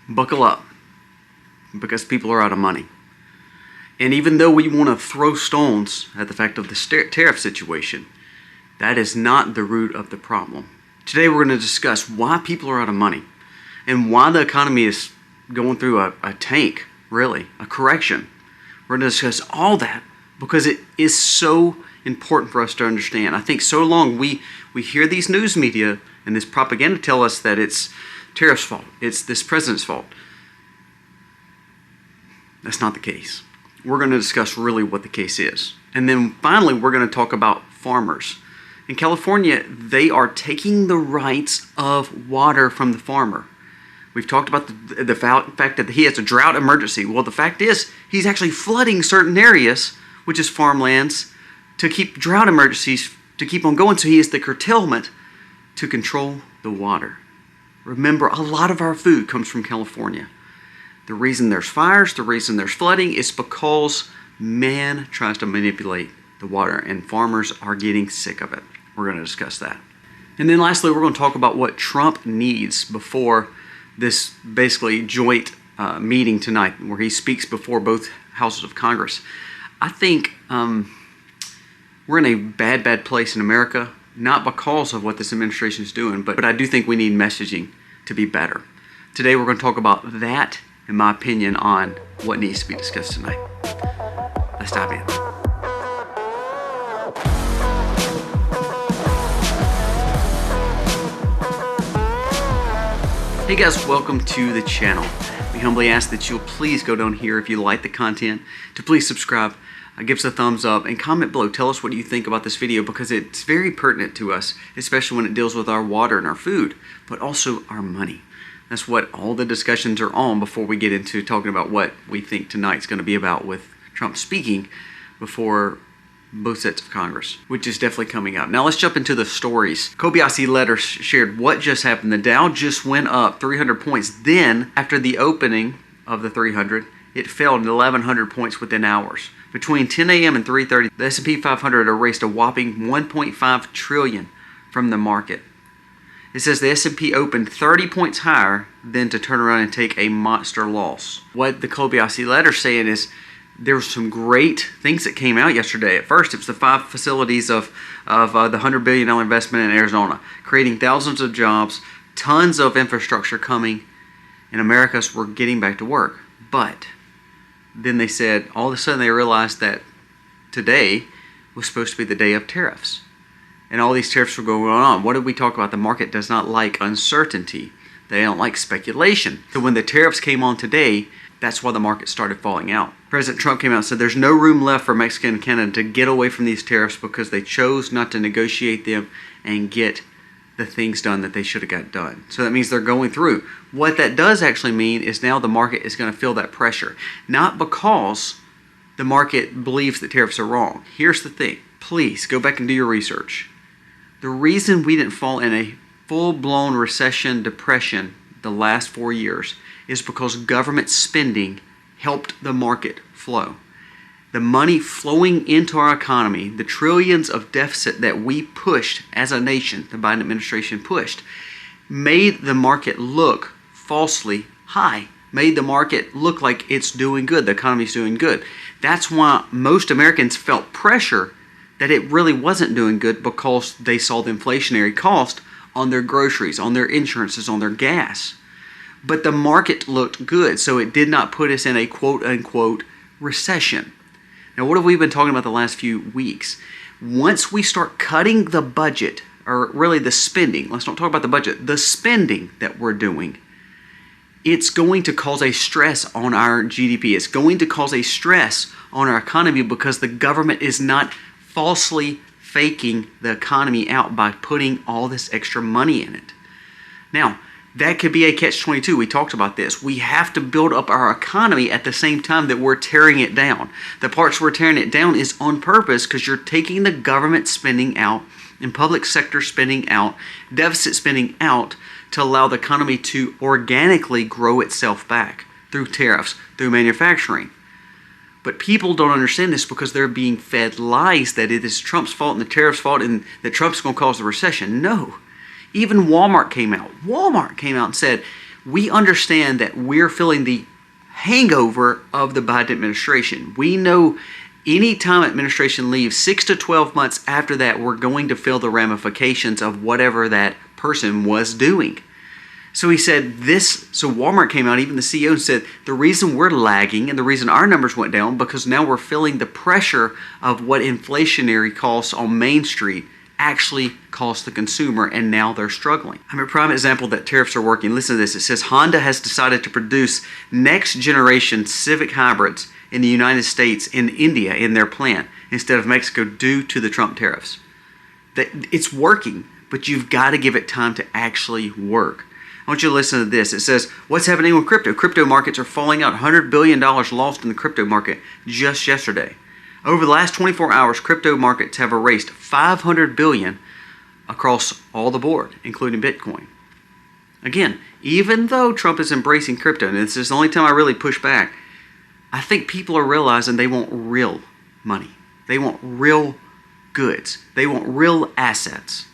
buckle up, because people are out of money. And even though we want to throw stones at the fact of the tariff situation, that is not the root of the problem. Today we're going to discuss why people are out of money and why the economy is going through a tank, really, a correction. We're going to discuss all that because it is so important for us to understand. I think so long we hear these news media and this propaganda tell us that it's tariffs' fault, it's this president's fault. That's not the case. We're going to discuss really what the case is. And then finally, we're going to talk about farmers. In California, they are taking the rights of water from the farmer. We've talked about the fact that he has a drought emergency. Well, the fact is, he's actually flooding certain areas, which is farmlands, to keep drought emergencies, to keep on going. So he has the curtailment to control the water. Remember, a lot of our food comes from California. The reason there's fires, the reason there's flooding is because man tries to manipulate the water and farmers are getting sick of it. We're going to discuss that. And then lastly, we're going to talk about what Trump needs before this basically joint meeting tonight where he speaks before both houses of Congress. I think we're in a bad place in America, not because of what this administration is doing, but I do think we need messaging to be better. Today we're going to talk about that, in my opinion, on what needs to be discussed tonight. Let's dive in. Hey guys, welcome to the channel. We humbly ask that you'll please go down here if you like the content, to please subscribe, give us a thumbs up, and comment below. Tell us what you think about this video because it's very pertinent to us, especially when it deals with our water and our food, but also our money. That's what all the discussions are on before we get into talking about what we think tonight's going to be about with Trump speaking before both sets of Congress, which is definitely coming up. Now let's jump into the stories. Kobayashi Letter shared what just happened. The Dow just went up 300 points. Then, after the opening of the 300, it fell 1,100 points within hours. Between 10 a.m. and 3:30, the S&P 500 erased a whopping $1.5 trillion from the market. It says the S&P opened 30 points higher than to turn around and take a monster loss. What the Kobayashi Letter is saying is there were some great things that came out yesterday. At first, it was the 5 facilities of the $100 billion investment in Arizona, creating thousands of jobs, tons of infrastructure coming, and Americans were getting back to work. But then they said, all of a sudden they realized that today was supposed to be the day of tariffs. And all these tariffs were going on. What did we talk about? The market does not like uncertainty. They don't like speculation. So when the tariffs came on today, that's why the market started falling out. President Trump came out and said there's no room left for Mexico and Canada to get away from these tariffs because they chose not to negotiate them and get the things done that they should have got done. So that means they're going through. What that does actually mean is now the market is going to feel that pressure. Not because the market believes that tariffs are wrong. Here's the thing. Please go back and do your research. The reason we didn't fall in a full-blown recession, depression the last 4 years is because government spending helped the market flow. The money flowing into our economy, the trillions of deficit that we pushed as a nation, the Biden administration pushed, made the market look falsely high, made the market look like it's doing good, the economy's doing good. That's why most Americans felt pressure that it really wasn't doing good because they saw the inflationary cost on their groceries, on their insurances, on their gas. But the market looked good, so it did not put us in a quote-unquote recession. Now, what have we been talking about the last few weeks? Once we start cutting the budget, or really the spending, let's not talk about the budget, the spending that we're doing, it's going to cause a stress on our GDP. It's going to cause a stress on our economy because the government is not falsely faking the economy out by putting all this extra money in it. Now, that could be a catch-22. We talked about this. We have to build up our economy at the same time that we're tearing it down. The parts we're tearing it down is on purpose because you're taking the government spending out and public sector spending out, deficit spending out to allow the economy to organically grow itself back through tariffs, through manufacturing. But people don't understand this because they're being fed lies that it is Trump's fault and the tariffs' fault and that Trump's going to cause the recession. No. Even Walmart came out. Walmart came out and said, we understand that we're feeling the hangover of the Biden administration. We know any time administration leaves, 6 to 12 months after that, we're going to feel the ramifications of whatever that person was doing. So he said this, so Walmart came out, even the CEO said, the reason we're lagging and the reason our numbers went down because now we're feeling the pressure of what inflationary costs on Main Street actually cost the consumer, and now they're struggling. I'm a prime example that tariffs are working. Listen to this. It says Honda has decided to produce next generation Civic hybrids in the United States and India in their plant instead of Mexico due to the Trump tariffs. It's working, but you've got to give it time to actually work. I want you to listen to this. It says, what's happening with crypto? Crypto markets are falling out. $100 billion lost in the crypto market just yesterday. Over the last 24 hours, crypto markets have erased $500 billion across all the board, including Bitcoin. Again, even though Trump is embracing crypto, and this is the only time I really push back, I think people are realizing they want real money. They want real goods. They want real assets.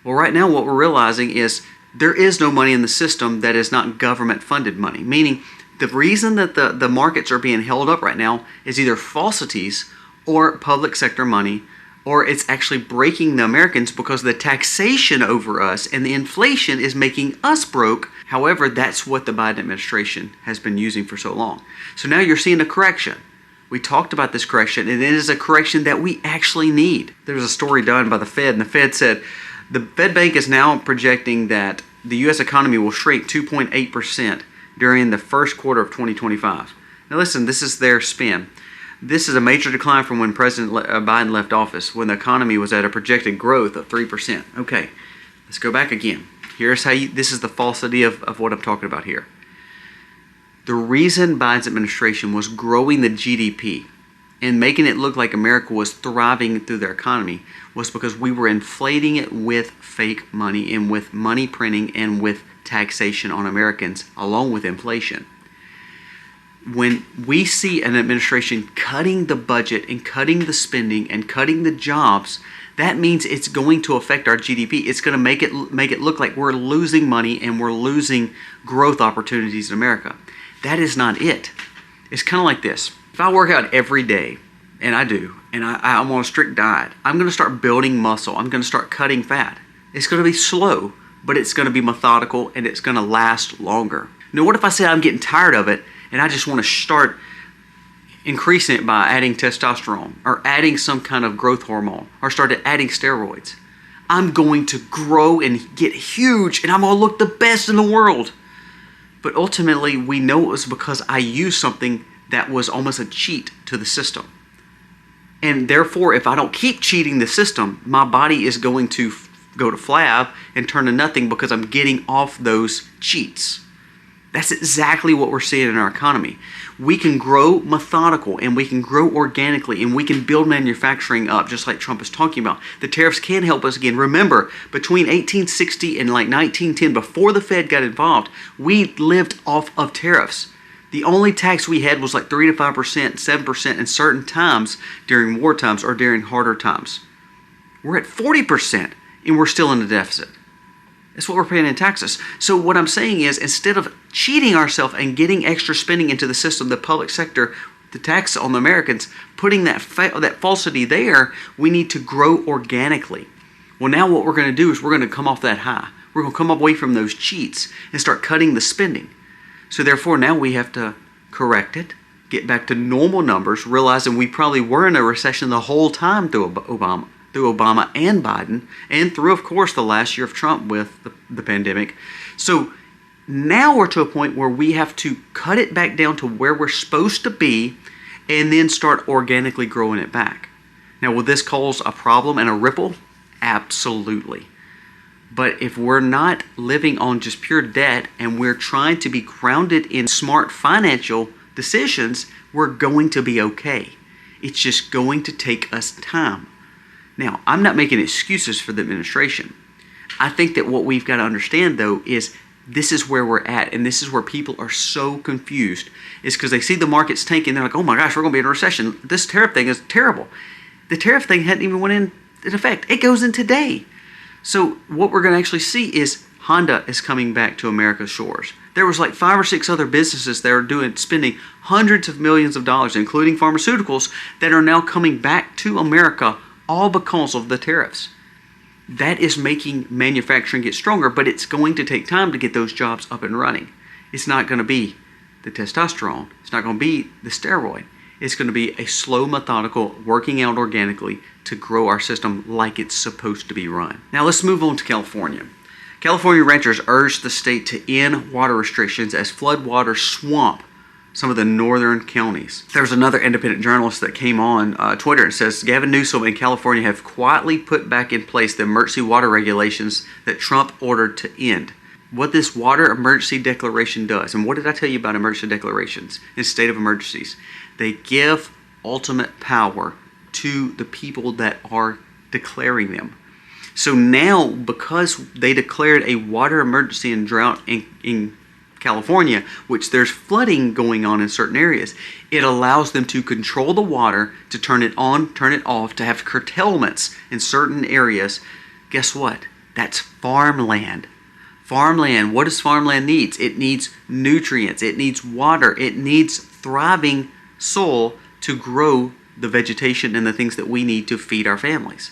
Well, right now what we're realizing is there is no money in the system that is not government-funded money, meaning the reason that the markets are being held up right now is either falsities or public sector money, or it's actually breaking the Americans because the taxation over us and the inflation is making us broke. However, that's what the Biden administration has been using for so long. So now you're seeing a correction. We talked about this correction, and it is a correction that we actually need. There was a story done by the Fed, and the Fed said the Fed Bank is now projecting that the U.S. economy will shrink 2.8% during the first quarter of 2025. Now listen, this is their spin. This is a major decline from when President Biden left office, when the economy was at a projected growth of 3%. Okay, let's go back again. Here's how this is the falsity of what I'm talking about here. The reason Biden's administration was growing the GDP and making it look like America was thriving through their economy was because we were inflating it with fake money and with money printing and with taxation on Americans along with inflation. When we see an administration cutting the budget and cutting the spending and cutting the jobs, that means it's going to affect our GDP. It's going to make it look like we're losing money and we're losing growth opportunities in America. That is not it. It's kind of like this. If I work out every day, and I do, and I'm on a strict diet, I'm going to start building muscle. I'm going to start cutting fat. It's going to be slow, but it's going to be methodical and it's going to last longer. Now, what if I say I'm getting tired of it and I just want to start increasing it by adding testosterone or adding some kind of growth hormone or start adding steroids? I'm going to grow and get huge and I'm going to look the best in the world. But ultimately, we know it was because I used something that was almost a cheat to the system. And therefore, if I don't keep cheating the system, my body is going to go to flab and turn to nothing because I'm getting off those cheats. That's exactly what we're seeing in our economy. We can grow methodical and we can grow organically and we can build manufacturing up just like Trump is talking about. The tariffs can help us again. Remember, between 1860 and like 1910, before the Fed got involved, we lived off of tariffs. The only tax we had was like 3 to 5%, 7% in certain times during war times or during harder times. We're at 40% and we're still in a deficit. That's what we're paying in taxes. So what I'm saying is, instead of cheating ourselves and getting extra spending into the system, the public sector, the tax on the Americans, putting that falsity there, we need to grow organically. Well, now what we're going to do is we're going to come off that high. We're going to come away from those cheats and start cutting the spending. So therefore, now we have to correct it, get back to normal numbers, realizing we probably were in a recession the whole time through Obama and Biden, and through, of course, the last year of Trump with the pandemic. So now we're to a point where we have to cut it back down to where we're supposed to be and then start organically growing it back. Now, will this cause a problem and a ripple? Absolutely. But if we're not living on just pure debt and we're trying to be grounded in smart financial decisions, we're going to be okay. It's just going to take us time. Now, I'm not making excuses for the administration. I think that what we've got to understand, though, is this is where we're at, and this is where people are so confused. It's because they see the markets tanking, they're like, oh my gosh, we're going to be in a recession. This tariff thing is terrible. The tariff thing hadn't even went in effect. It goes in today. So what we're going to actually see is Honda is coming back to America's shores. There was like 5 or 6 other businesses that are spending hundreds of millions of dollars, including pharmaceuticals, that are now coming back to America all because of the tariffs. That is making manufacturing get stronger, but it's going to take time to get those jobs up and running. It's not going to be the testosterone. It's not going to be the steroid. It's going to be a slow, methodical, working out organically to grow our system like it's supposed to be run. Now let's move on to California. California ranchers urged the state to end water restrictions as floodwaters swamp some of the northern counties. There was another independent journalist that came on Twitter and says Gavin Newsom and California have quietly put back in place the emergency water regulations that Trump ordered to end. What this water emergency declaration does, and what did I tell you about emergency declarations in state of emergencies? They give ultimate power to the people that are declaring them. So now, because they declared a water emergency and drought in California, which there's flooding going on in certain areas, it allows them to control the water, to turn it on, turn it off, to have curtailments in certain areas. Guess what? That's farmland. Farmland, what does farmland need? It needs nutrients, it needs water, it needs thriving soil to grow the vegetation and the things that we need to feed our families.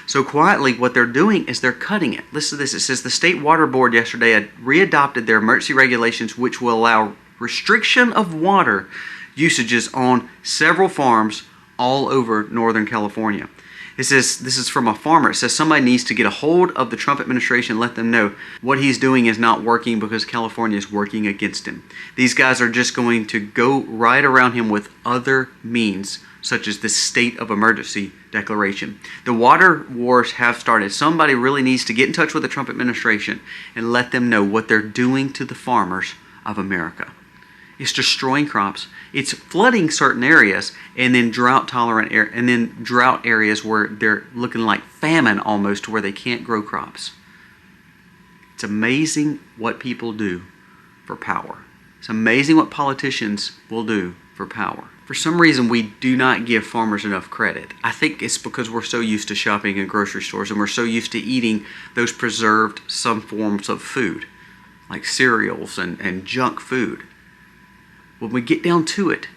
So quietly, what they're doing is they're cutting it. Listen to this. It says the State Water Board yesterday had readopted their emergency regulations, which will allow restriction of water usages on several farms all over Northern California. It says, this is from a farmer. It says somebody needs to get a hold of the Trump administration and let them know what he's doing is not working because California is working against him. These guys are just going to go right around him with other means, such as the state of emergency declaration. The water wars have started. Somebody really needs to get in touch with the Trump administration and let them know what they're doing to the farmers of America. It's destroying crops. It's flooding certain areas, and then drought areas where they're looking like famine almost, to where they can't grow crops. It's amazing what people do for power. It's amazing what politicians will do for power. For some reason, we do not give farmers enough credit. I think it's because we're so used to shopping in grocery stores, and we're so used to eating those preserved some forms of food, like cereals and junk food. When we get down to it,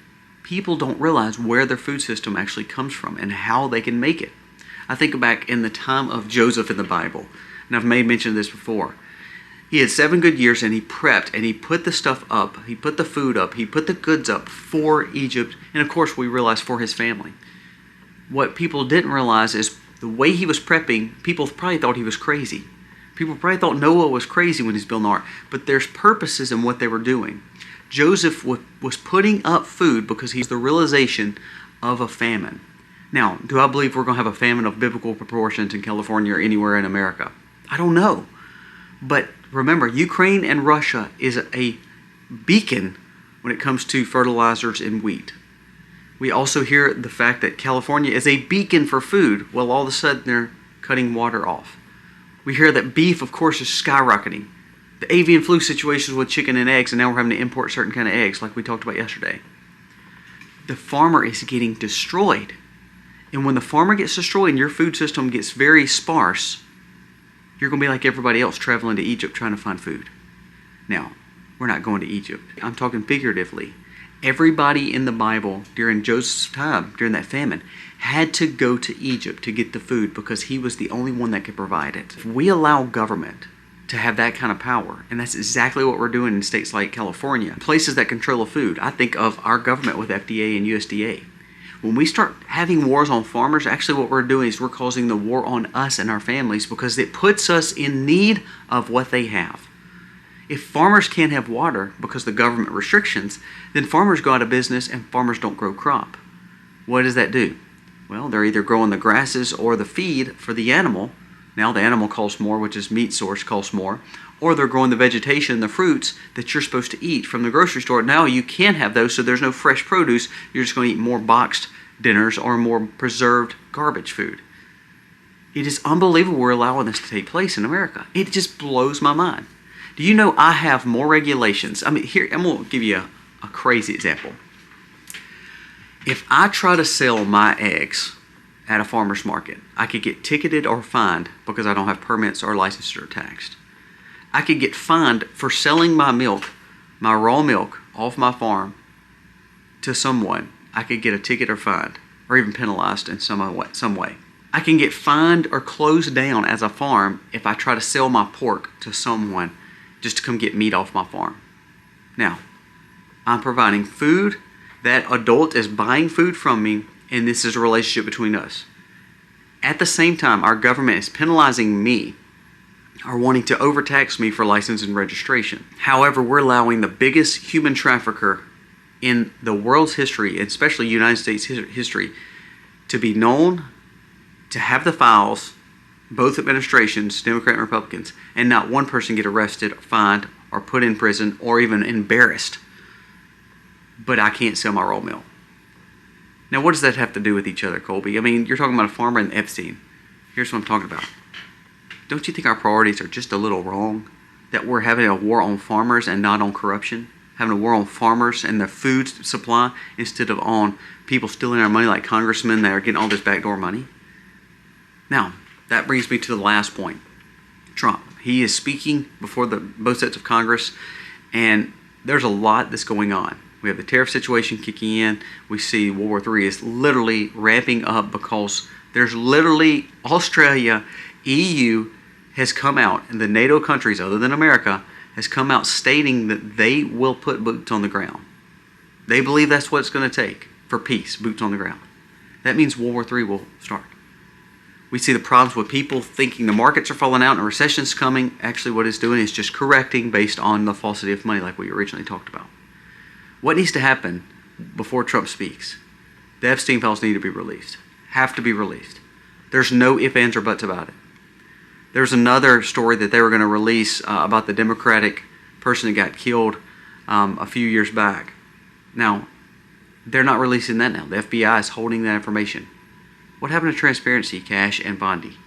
people don't realize where their food system actually comes from and how they can make it. I think back in the time of Joseph in the Bible, and I've made mention of this before. He had 7 good years, and he prepped, and he put the stuff up, he put the food up, he put the goods up for Egypt, and of course we realize for his family. What people didn't realize is the way he was prepping, people probably thought he was crazy. People probably thought Noah was crazy when he's building the ark, but there's purposes in what they were doing. Joseph was putting up food because he's the realization of a famine. Now, do I believe we're going to have a famine of biblical proportions in California or anywhere in America? I don't know. But remember, Ukraine and Russia is a beacon when it comes to fertilizers and wheat. We also hear the fact that California is a beacon for food. Well, all of a sudden they're cutting water off. We hear that beef, of course, is skyrocketing. The avian flu situations with chicken and eggs, and now we're having to import certain kind of eggs like we talked about yesterday. The farmer is getting destroyed. And when the farmer gets destroyed and your food system gets very sparse, you're going to be like everybody else traveling to Egypt trying to find food. Now, we're not going to Egypt. I'm talking figuratively. Everybody in the Bible during Joseph's time, during that famine, had to go to Egypt to get the food because he was the only one that could provide it. If we allow government to have that kind of power, and that's exactly what we're doing in states like California, places that control the food. I think of our government with FDA and USDA. When we start having wars on farmers, actually what we're doing is we're causing the war on us and our families because it puts us in need of what they have. If farmers can't have water because of the government restrictions, then farmers go out of business and farmers don't grow crop. What does that do? Well, they're either growing the grasses or the feed for the animal. Now the animal costs more, which is meat source costs more. Or they're growing the vegetation, the fruits that you're supposed to eat from the grocery store. Now you can't have those, so there's no fresh produce. You're just going to eat more boxed dinners or more preserved garbage food. It is unbelievable we're allowing this to take place in America. It just blows my mind. Do you know I have more regulations? I mean, here, I'm going to give you a crazy example. If I try to sell my eggs at a farmer's market, I could get ticketed or fined because I don't have permits or licenses or taxed. I could get fined for selling my milk my raw milk off my farm to someone, I could get a ticket or fined, or even penalized in some way. I can get fined or closed down as a farm if I try to sell my pork to someone just to come get meat off my farm. Now, I'm providing food. That adult is buying food from me, and this is a relationship between us. At the same time, our government is penalizing me or wanting to overtax me for license and registration. However, we're allowing the biggest human trafficker in the world's history, especially United States history, to be known, to have the files, both administrations, Democrat and Republicans, and not one person get arrested, fined, or put in prison, or even embarrassed. But I can't sell my raw milk. Now, what does that have to do with each other, Colby? I mean, you're talking about a farmer and Epstein. Here's what I'm talking about. Don't you think our priorities are just a little wrong? That we're having a war on farmers and not on corruption? Having a war on farmers and their food supply instead of on people stealing our money like congressmen that are getting all this backdoor money? Now, that brings me to the last point. Trump. He is speaking before both sets of Congress, and there's a lot that's going on. We have the tariff situation kicking in. We see World War III is literally ramping up because there's literally Australia, EU has come out, and the NATO countries other than America has come out stating that they will put boots on the ground. They believe that's what it's going to take for peace, boots on the ground. That means World War III will start. We see the problems with people thinking the markets are falling out and a recession's coming. Actually, what it's doing is just correcting based on the falsity of money like we originally talked about. What needs to happen before Trump speaks? The Epstein files need to be released. Have to be released. There's no ifs, ands, or buts about it. There's another story that they were going to release about the Democratic person that got killed a few years back. Now, they're not releasing that now. The FBI is holding that information. What happened to transparency, Cash, and Bondi?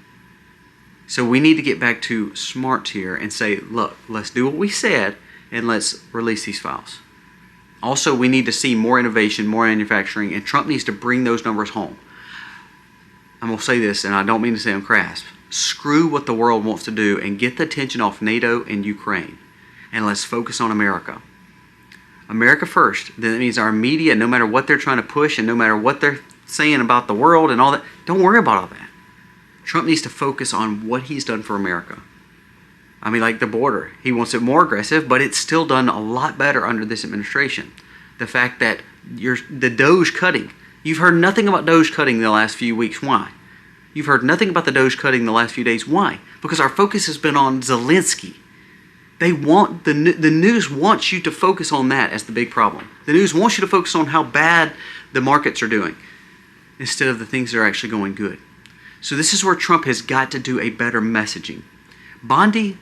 So we need to get back to smarts here and say, look, let's do what we said and let's release these files. Also, we need to see more innovation, more manufacturing, and Trump needs to bring those numbers home. I'm going to say this, and I don't mean to say I'm crass. Screw what the world wants to do and get the attention off NATO and Ukraine. And let's focus on America. America first. Then that means our media, no matter what they're trying to push and no matter what they're saying about the world and all that, don't worry about all that. Trump needs to focus on what he's done for America. I mean, like the border. He wants it more aggressive, but it's still done a lot better under this administration. The fact that the Doge cutting. You've heard nothing about Doge cutting the last few weeks. Why? You've heard nothing about the Doge cutting the last few days. Why? Because our focus has been on Zelensky. They want the news wants you to focus on that as the big problem. The news wants you to focus on how bad the markets are doing instead of the things that are actually going good. So this is where Trump has got to do a better messaging. Bondi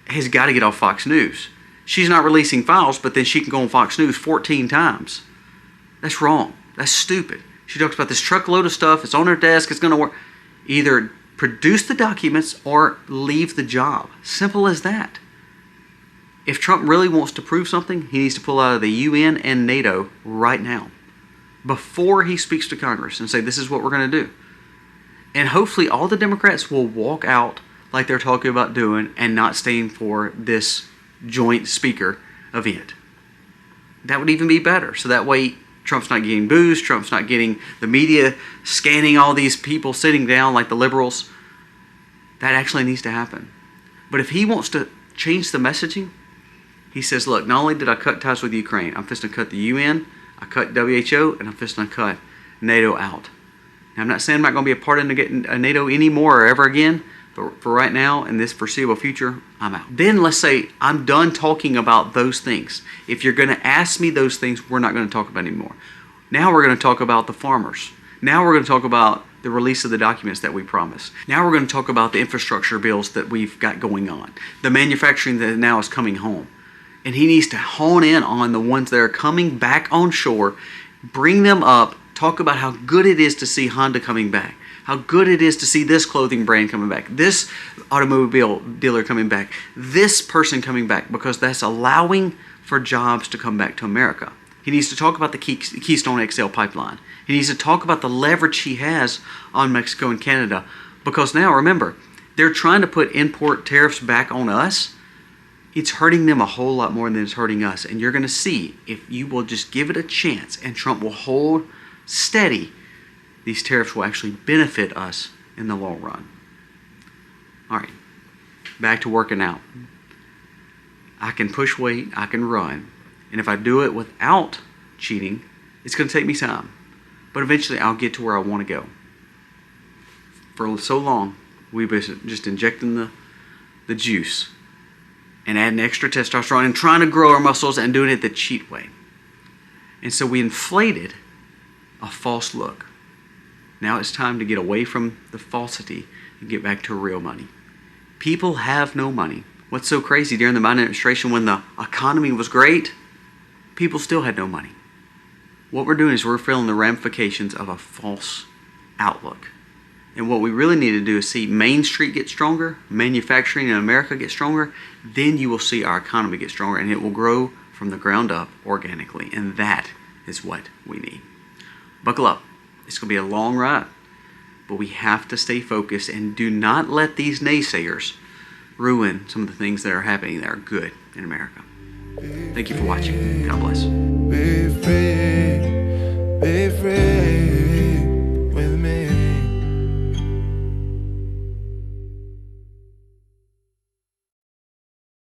has got to get off Fox News. She's not releasing files, but then she can go on Fox News 14 times. That's wrong. That's stupid. She talks about this truckload of stuff. It's on her desk. It's going to work. Either produce the documents or leave the job. Simple as that. If Trump really wants to prove something, he needs to pull out of the UN and NATO right now before he speaks to Congress and say, this is what we're going to do. And hopefully all the Democrats will walk out like they're talking about doing and not staying for this joint speaker event. That would even be better. So that way Trump's not getting boos. Trump's not getting the media scanning all these people sitting down like the liberals. That actually needs to happen. But if he wants to change the messaging, he says, look, not only did I cut ties with Ukraine, I'm fixing to cut the UN, I cut WHO, and I'm fixing to cut NATO out. Now, I'm not saying I'm not going to be a part of NATO anymore or ever again, but for right now, in this foreseeable future, I'm out. Then let's say I'm done talking about those things. If you're going to ask me those things, we're not going to talk about anymore. Now we're going to talk about the farmers. Now we're going to talk about the release of the documents that we promised. Now we're going to talk about the infrastructure bills that we've got going on. The manufacturing that now is coming home. And he needs to hone in on the ones that are coming back on shore, bring them up, talk about how good it is to see Honda coming back, how good it is to see this clothing brand coming back, this automobile dealer coming back, this person coming back, because that's allowing for jobs to come back to America. He needs to talk about the Keystone XL pipeline. He needs to talk about the leverage he has on Mexico and Canada, because now, remember, they're trying to put import tariffs back on us. It's hurting them a whole lot more than it's hurting us. And you're going to see, if you will just give it a chance and Trump will hold steady, these tariffs will actually benefit us in the long run. All right, back to working out. I can push weight, I can run. And if I do it without cheating, it's going to take me time. But eventually I'll get to where I want to go. For so long, we've been just injecting the juice and adding extra testosterone and trying to grow our muscles and doing it the cheat way. And so we inflated a false look. Now it's time to get away from the falsity and get back to real money. People have no money. What's so crazy, during the Biden administration when the economy was great, people still had no money. What we're doing is we're feeling the ramifications of a false outlook. And what we really need to do is see Main Street get stronger, manufacturing in America get stronger, then you will see our economy get stronger and it will grow from the ground up organically. And that is what we need. Buckle up. It's going to be a long ride, but we have to stay focused and do not let these naysayers ruin some of the things that are happening that are good in America. Thank you for watching. God bless. Be free, be free.